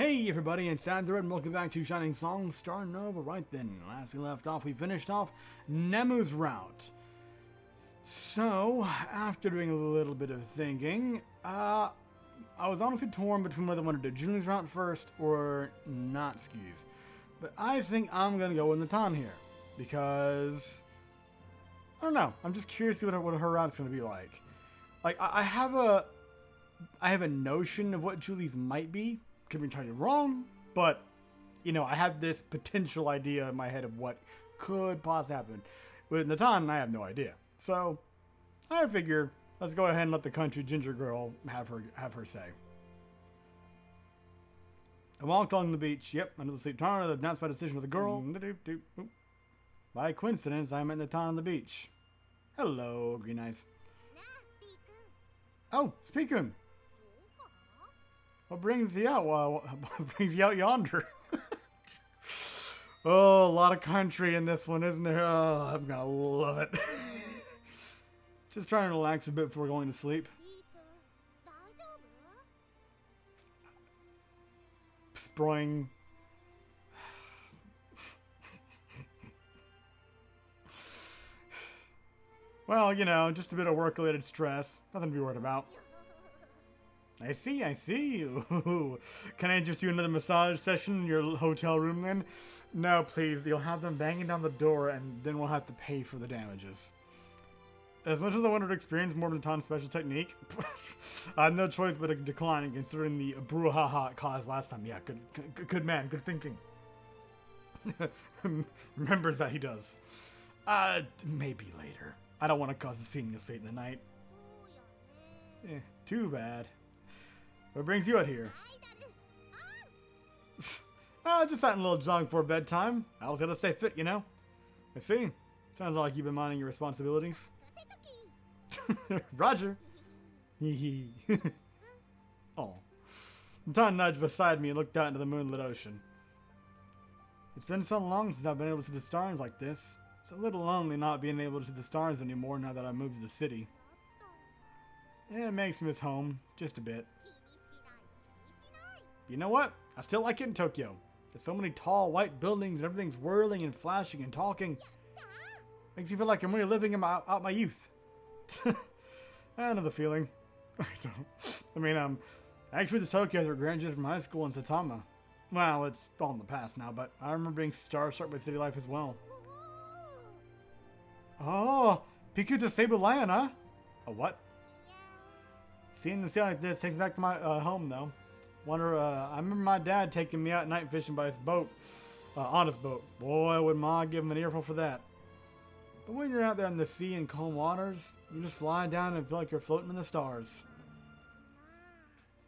Hey everybody, it's Sandra and welcome back to Shining Song Starnova. Right then, last we left off, we finished off Nemu's route. So, after doing a little bit of thinking, I was honestly torn between whether I wanted to do Junie's route first or Natsuki's. But I think I'm going to go with Natan here, because, I don't know, I'm just curious to see what her route's going to be like. Like, I have a notion of what Julie's might be. Could be entirely wrong, but, you know, I have this potential idea in my head of what could possibly happen. With Natan, I have no idea. So, I figure, let's go ahead and let the country ginger girl have her say. I walked along the beach, yep, under the sleep tower, announced by decision of the girl. By coincidence, I met Natan on the beach. Hello, Green Eyes. Oh, Speakun. What brings you out? What brings you out yonder? Oh, a lot of country in this one, isn't there? Oh, I'm gonna love it. Just trying to relax a bit before going to sleep. Sproing. Well, you know, just a bit of work-related stress. Nothing to be worried about. I see. Ooh. Can I just do another massage session in your hotel room then? No, please. You'll have them banging down the door and then we'll have to pay for the damages. As much as I wanted to experience more of Natan's special technique, I had no choice but to decline considering the brouhaha it caused last time. Yeah, good man, good thinking. Remembers that he does. Maybe later. I don't want to cause a scene this late in the night. Too bad. What brings you out here? Just having a little jog for bedtime. I was gonna stay fit, you know? I see. Sounds like you've been minding your responsibilities. Roger. Hee hee. Oh. Natan nudged beside me and looked out into the moonlit ocean. It's been so long since I've been able to see the stars like this. It's a little lonely not being able to see the stars anymore now that I moved to the city. Yeah, it makes me miss home, just a bit. You know what? I still like it in Tokyo. There's so many tall white buildings and everything's whirling and flashing and talking. Makes me feel like I'm really living out my youth. I know the feeling. I actually went to Tokyo after graduated from high school in Saitama. Well, it's all in the past now, but I remember being starstruck by city life as well. Oh, Piku Disabled Lion, huh? A what? Seeing the sea like this takes me back to my home, though. I remember my dad taking me out night fishing by his boat, on his boat. Boy, would Ma give him an earful for that. But when you're out there in the sea and calm waters, you just lie down and feel like you're floating in the stars.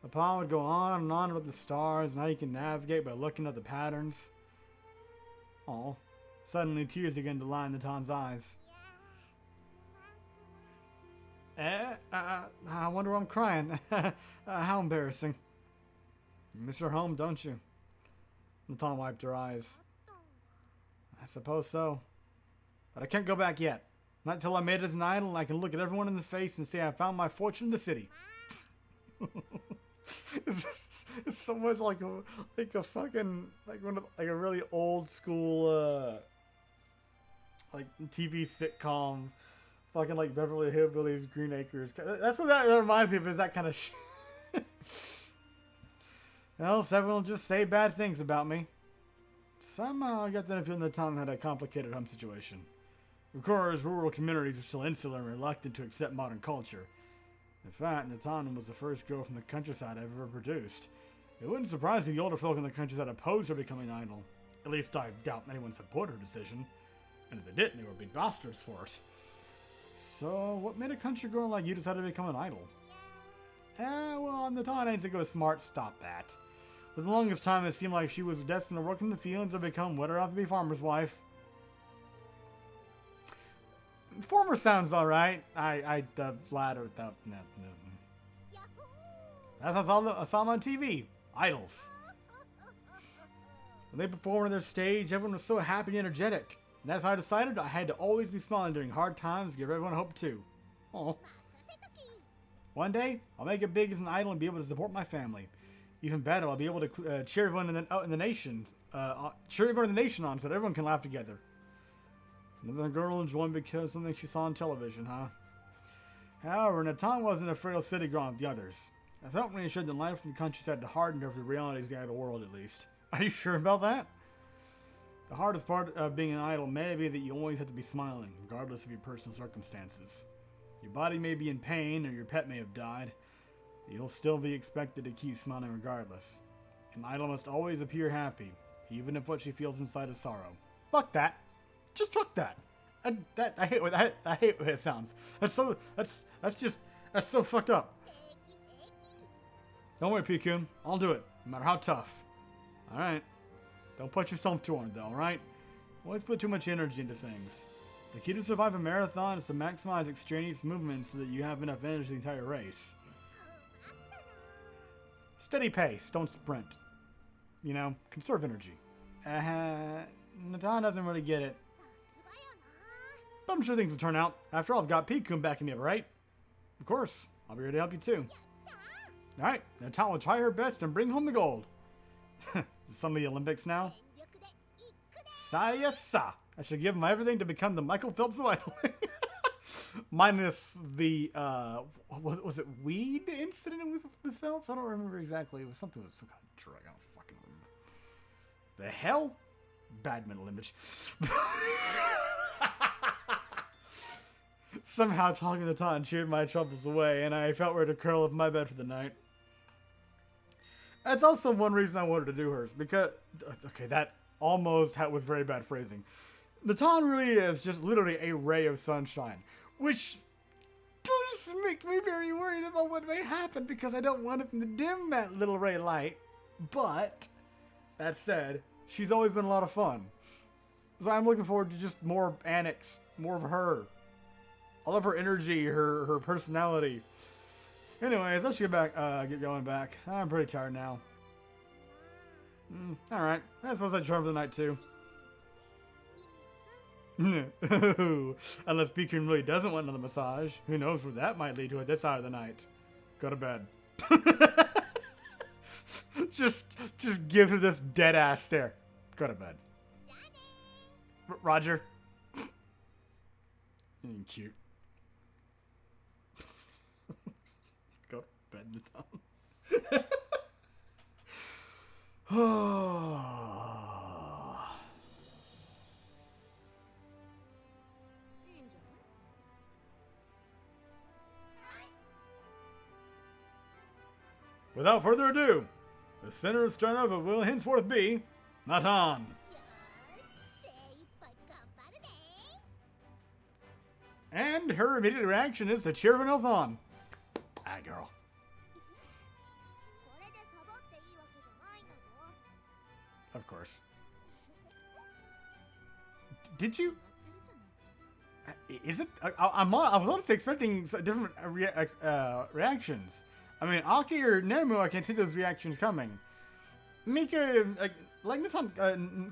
My Pa would go on and on about the stars and how you can navigate by looking at the patterns. Oh, suddenly tears began to line Natan's eyes. I wonder why I'm crying. How embarrassing. You miss your home, don't you? Natan wiped her eyes. I suppose so. But I can't go back yet. Not until I made it as an idol and I can look at everyone in the face and say I found my fortune in the city. It's so much like a fucking like a really old school like TV sitcom. Fucking like Beverly Hillbillies, Green Acres. That's what that reminds me of, is that kind of shit. Else everyone will just say bad things about me. Somehow I got that feeling Natan had a complicated home situation. Of course, rural communities are still insular and reluctant to accept modern culture. In fact, Natan was the first girl from the countryside I've ever produced. It wouldn't surprise me if the older folk in the countryside opposed her becoming idol. At least I doubt anyone supported her decision. And if they didn't, they would be bastards for it. So, what made a country girl like you decide to become an idol? Well, Natan ain't to go smart, stop that. For the longest time, it seemed like she was destined to work in the fields or become what off to be farmer's wife. Former sounds alright. The latter, no. That's what I saw them on TV. Idols. When they performed on their stage, everyone was so happy and energetic. And that's how I decided I had to always be smiling during hard times to give everyone hope too. Oh. One day, I'll make it big as an idol and be able to support my family. Even better, I'll be able to cheer everyone in the nation, cheer everyone in the nation on so that everyone can laugh together. Another girl joined because something she saw on television, huh? However, Natan wasn't afraid of city growing with the others. I felt reassured that life in the countryside had hardened her for the realities of the idle world, at least. Are you sure about that? The hardest part of being an idol may be that you always have to be smiling, regardless of your personal circumstances. Your body may be in pain, or your pet may have died. You'll still be expected to keep smiling regardless. An idol must always appear happy, even if what she feels inside is sorrow. Fuck that. Just fuck that. I hate what I hate what it sounds. That's so fucked up. Don't worry, Pikun. I'll do it, no matter how tough. Alright. Don't put yourself too on it, though, alright? Always put too much energy into things. The key to survive a marathon is to maximize extraneous movement so that you have enough energy for the entire race. Steady pace, don't sprint. You know, conserve energy. Natan doesn't really get it. But I'm sure things will turn out. After all, I've got Pikun backing me up, right? Of course, I'll be here to help you too. Alright, Natan will try her best and bring home the gold. Some of the Olympics now. Sayasa. I should give him everything to become the Michael Phelps of idling. Minus the, was it weed incident with Phelps? I don't remember exactly. It was something with some kind of drug. I don't fucking remember. The hell? Bad mental image. Somehow talking to Natan cheered my troubles away, and I felt ready to curl up in my bed for the night. That's also one reason I wanted to do hers, because, okay, that almost was very bad phrasing. Natan really is just literally a ray of sunshine, which does make me very worried about what may happen, because I don't want him to dim that little ray of light. But, that said, she's always been a lot of fun. So I'm looking forward to just more Annex, more of her. I love her energy, her personality. Anyways, let's get going back. I'm pretty tired now. Alright, I suppose I charm for the night too. Unless Pikun really doesn't want another massage. Who knows where that might lead to at this hour of the night. Go to bed. just give her this dead ass stare. Go to bed. Roger. Cute. Go to bed, Natan. Without further ado, the center of Starnova will henceforth be Natan. And her immediate reaction is to cheer everyone else on. Ah, girl. Of course. Did you? Is it? I was honestly expecting different reactions. I mean, Aki or Nemu, I can see those reactions coming. Mika, like Natan,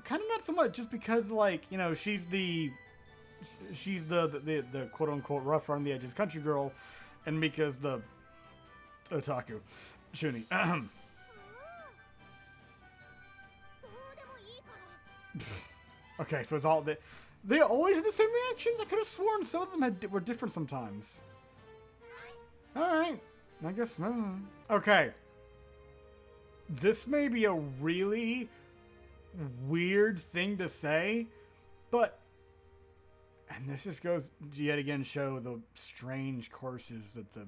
kind of not so much, just because, like, you know, she's the quote unquote rough around the edges country girl, and Mika's the otaku. Shuni. Okay, so it's all they always have the same reactions. I could have sworn some of them were different sometimes. All right, I guess. Okay, this may be a really weird thing to say, but. And this just goes to yet again show the strange courses that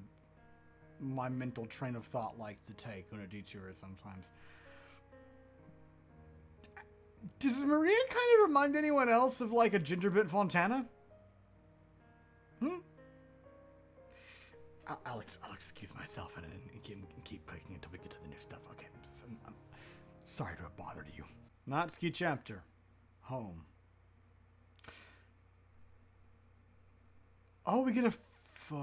my mental train of thought likes to take when a detour sometimes. Does Maria kind of remind anyone else of like a Gingerbit Fontana? I'll excuse myself and keep clicking until we get to the new stuff. Okay, I'm sorry to have bothered you. Natsuki chapter. Home. Oh, we get a... oh,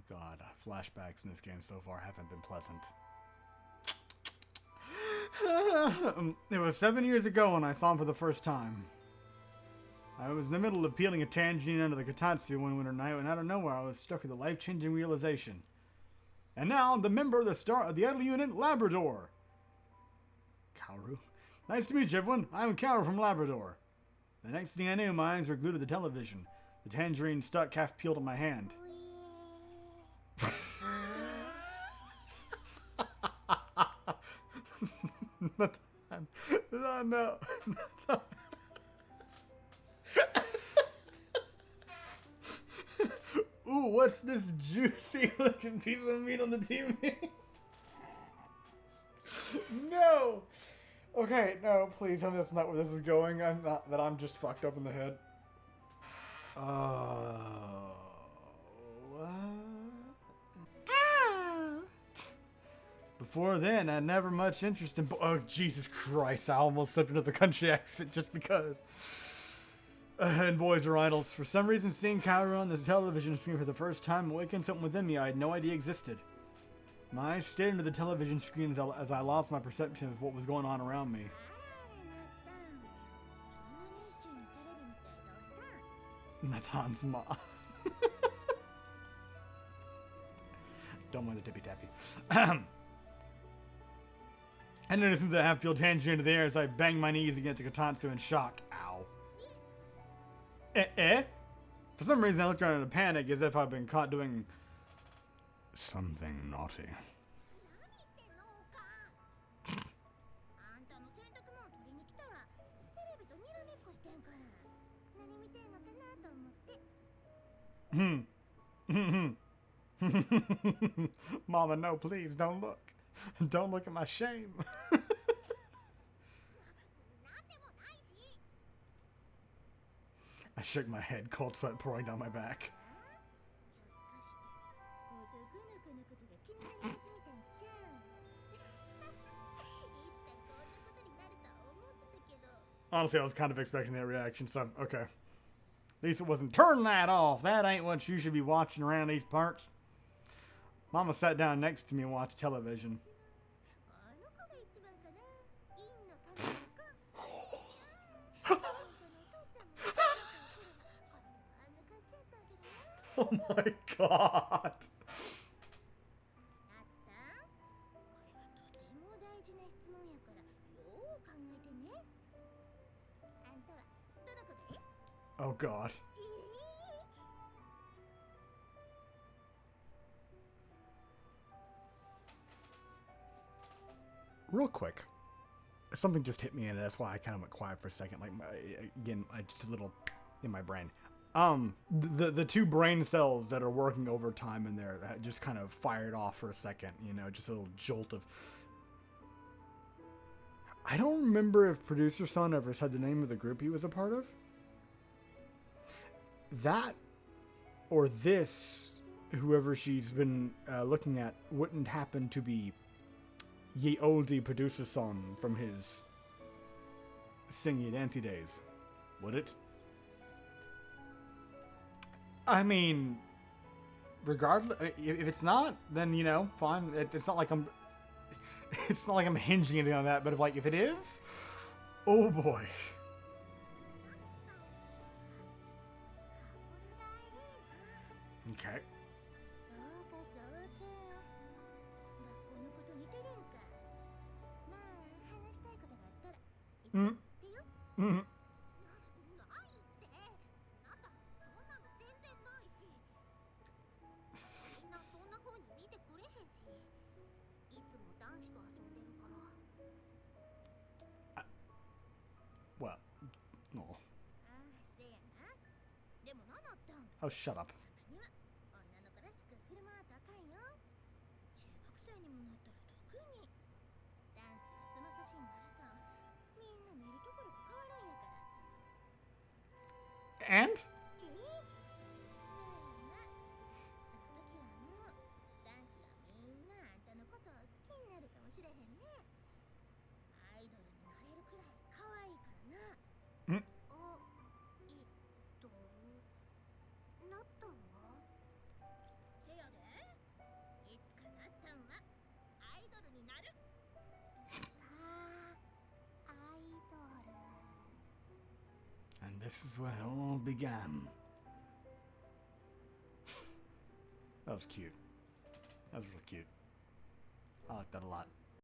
God. Flashbacks in this game so far haven't been pleasant. It was 7 years ago when I saw him for the first time. I was in the middle of peeling a tangerine under the kotatsu one winter night when out of nowhere I was struck with a life-changing realization. And now, the member of the idol unit, Labrador. Kaoru. Nice to meet you, everyone. I'm Kaoru from Labrador. The next thing I knew, my eyes were glued to the television. The tangerine stuck half peeled in my hand. No. Ooh, what's this juicy looking piece of meat on the TV? No! Okay, no, please tell me that's not where this is going. I'm just fucked up in the head. What? Before then, I had never much interest in... Oh, Jesus Christ, I almost slipped into the country accent just because. And boys are idols. For some reason, seeing Kaoru on the television screen for the first time awakened something within me I had no idea existed. My eyes stared into the television screen as I lost my perception of what was going on around me. Natan's ma. Don't mind the tippy-tappy. I noticed the half-peeled tangerine into the air as I banged my knees against the Katansu in shock. Ow. For some reason, I looked around in a panic as if I'd been caught doing something naughty. Mama, no, please, don't look. Don't look at my shame. I shook my head, cold sweat pouring down my back. Honestly, I was kind of expecting that reaction, so, okay. At least it wasn't, turn that off. That ain't what you should be watching around these parts. Mama sat down next to me and watched television. Oh my god. Oh god. Real quick, something just hit me and that's why I kind of went quiet for a second. Like, again, just a little in my brain. The two brain cells that are working overtime in there that just kind of fired off for a second, you know, just a little jolt of... I don't remember if Producer Son ever said the name of the group he was a part of. That, or this, whoever she's been looking at, wouldn't happen to be Ye Olde Producer Son from his singing dancey days, would it? I mean, regardless, if it's not, then, you know, fine. It's not like I'm, it's not like I'm hinging anything on that. But if it is, oh boy. Okay. Mm-hmm. Well, no. Oh, shut up. And? And this is where it all began. That was cute. That was real cute. I like that a lot.